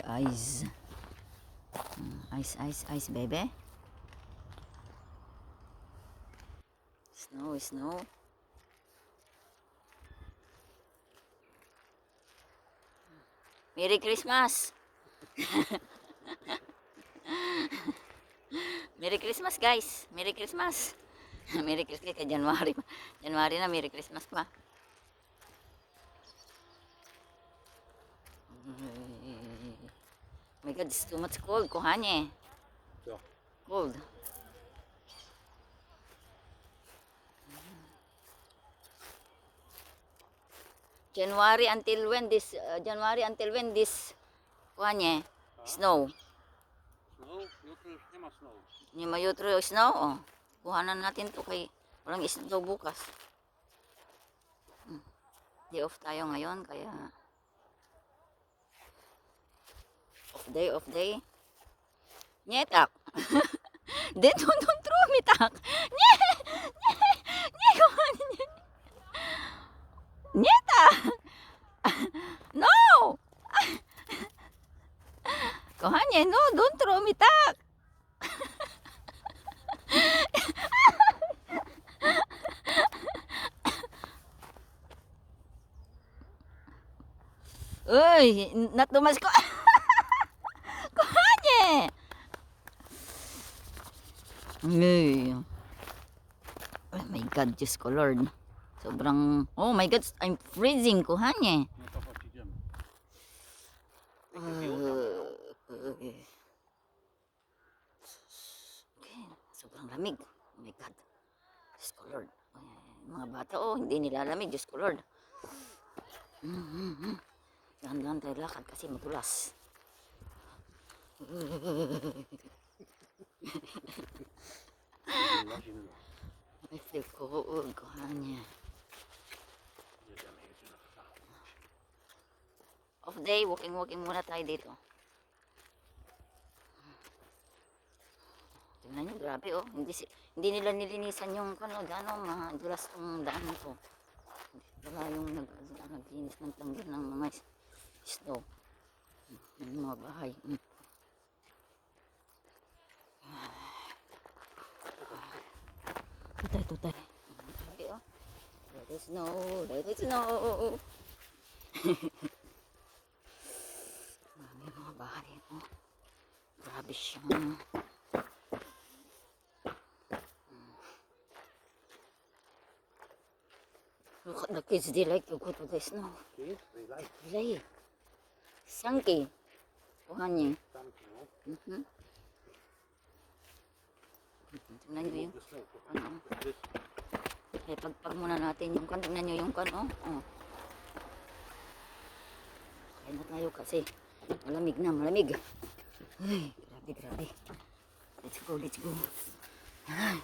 the ice. Ice, ice, ice, baby. Snow, snow. Merry Christmas! Merry Christmas, guys! Merry Christmas! Merry Christmas kay January. January na, Merry Christmas pa. Oh my God, it's too much cold. Kuhanye. Ja. Cold. January until when this kuhanye snow. Snow, jutro już nie ma snow. Nie ma jutro snow. Oh. Kuhanan natin to kay walang snow bukas. Day off tayo ngayon kaya off day. Nyetak. Dito don't throw me tak. Nye. Nye kuhanin. Nyeta. No. Kuhanye, no, don't throw me tak. Uy, natumas ko. Kuhanye. Uy. Oh my God, Diyos ko Lord. Sobrang, oh my God, I'm freezing, kuhanye. No to chodź, idziemy. Okay. Sobrang lamig. Oh my God. Diyos ko Lord. Mga bata, oh, hindi nilalamig. Diyos ko Lord. Dahan-dahan tayo lakad kasi madulas. I feel cold, kuhanya. Jedziemy, jedziemy. Off day, walking muna tayo dito. Tingnan nyo, grabe oh. Hindi nila nilinisan yung madulas tong daan nito. Wala yung naglinis ng tanggal ng mga snow. Yung mga bahay. Tutay. Grabe oh. Let it snow, let it snow. May mga bahay oh. Grabe siya. Look at the kids, they like to go to the snow. Kids, they like Play. Sangki. Kuhanye. something, no? Tingnan nyo yung The snow. ano. This, Kaya pagpag muna natin yung kan. Tingnan nyo yung kan. Oh. Kaya na tayo kasi malamig na, malamig. Ay, grabe. Let's go. Ay.